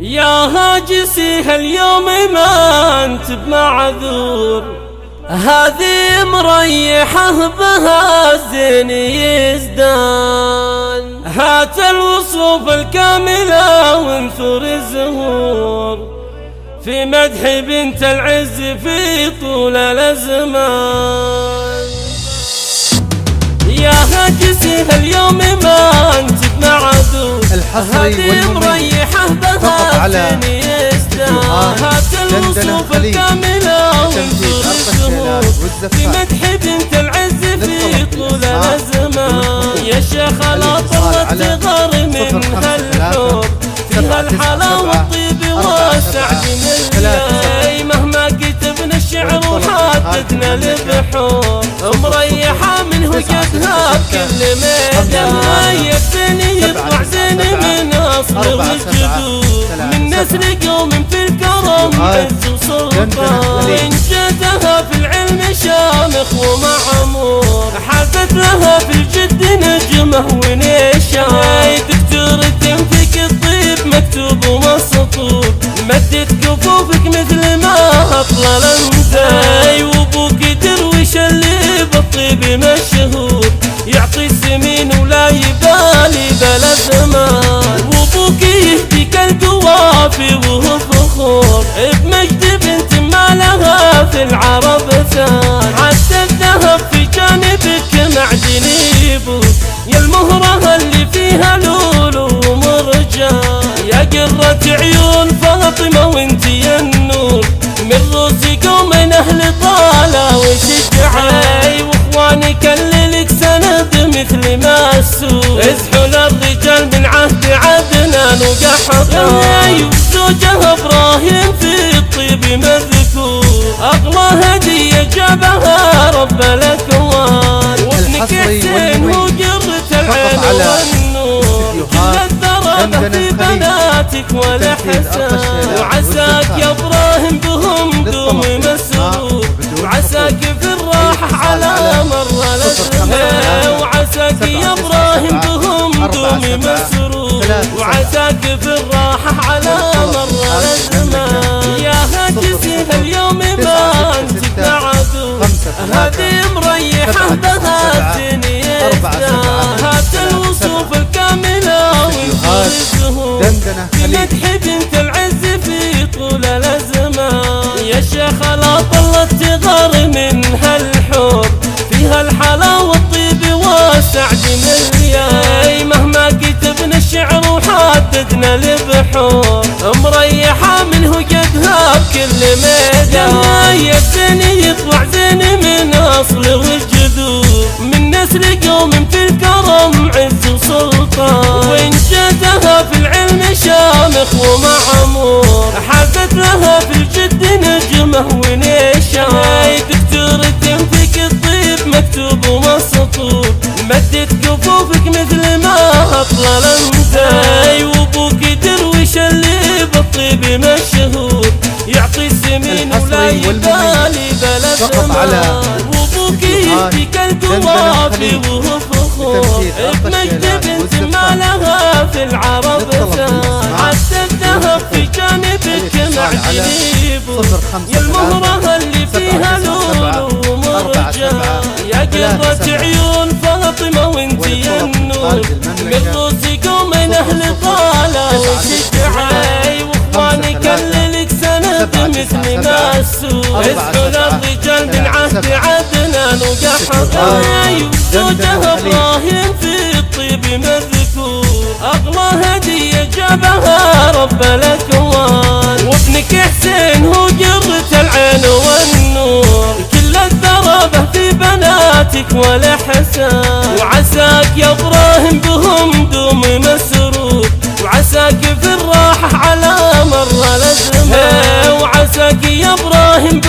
يا هاجسي هاليوم ما انت بمعذور، هذه مريحه بها الزين يزدان. هات الوصوف الكاملة وانثر الزهور في مدح بنت العز في طول الازمان. يا هاجسي هاليوم ما انت بمعذور، هذه مريحه بها الزين يزدان. هات الوصوف الكاملة وانثر الزهور في مدح بنت العز في طول الازمان. يا شيخ لا طلت تغار من هالحب، فيها الحلاوة والطيب والسعد من الليل. مهما كتبنا الشعر وحددنا البحور، مريحة منه جدها بكل ميدان. يبتني يطلع زين من أصل والجذور، من نسل قوم في الكرم عز وسلطان. إنجازها في العلم شامخ ومعمور، حازت لها في الجد نجمه ونشان. دكتورة فيك الطيب مكتوب ومسطور، مدت كفوفك مثل ما هطل الامزاي. وابوك درويش اللي بالطيب مشهور، يعطي السمين ولا يبالي بلا زمان. وابوك يهديك القوافي وهو فخور، بمجد بنت ما لها في العرب ثان. حتى الذهب في جانبك معدن يبوك، يا المهرة اللي فيها لولو ومرجان. يا قرة عيون فاطمة وانت يا النور، من روس قوم اهل طالة وشجعان. واخوانك اللي لك سند مثل ما السور، ازحوا للرجال من عهد عدنان وقحطان. وزوجها ابراهيم في الطيب مذكور، اغلى هدية جابها رب الاكوان. وابنك حسين هو قرة العين والنور، كل الثرى في بناتك والحسان. وعساك يا ابراهيم بهم دوم مسرور، وعساك في الراحة على مر الازمان. وعساك يا ابراهيم بهم دوم مسرور، وعساك في الراحة على مر الازمان. يا هاجسي هاليوم ما انت بمعذور، هذه مريحة بها الزين يزدان. هات الوصوف الكاملة وانثر الزهور في مدح بنت العز في طول الازمان. يا شيخ لا طلت تغار من هالحب، فيها الحلاوة والطيب والسعد مليان. مهما كتبنا الشعر وحددنا البحور، مريحة منه جدها بكل ميدان. يبتني يطلع زين من أصل والجذور، من نسل قوم في الكرم عز وسلطان. وإنجازها في العلم شامخ ومعمور، حازت لها في الجد نجمه ونشان. دكتورة فيك الطيب مكتوب ومسطور، مدت كفوفك مثل ما هطل الامزاي. وابوك درويش اللي بالطيب مشهور، يعطي السمين ولا يبالي بلا زمان. وابوك يهديك القوافي وهو فخور، بمجد بنت ما لها في العرب ثان. حتى الذهب في جانبك معدن يبوك، يا المهرة اللي فيها لولو ومرجان. يا قرة عيون فاطمة وانت يا النور، من روس قوم اهل طالة وشجعان. واخوانك اللي لك سند مثل ما السور، ازحوا للرجال من عهد عدنان وقحطان. وزوجها ابراهيم في الطيب مذكور، اغلى هدية جابها رب الاكوان. وابنك حسين هو قرة العين والنور، كل الثرى في بناتك والحسان. وعساك يا ابراهيم بهم دوم مسرور، وعساك في الراحة على مر الازمان. وعساك يا ابراهيم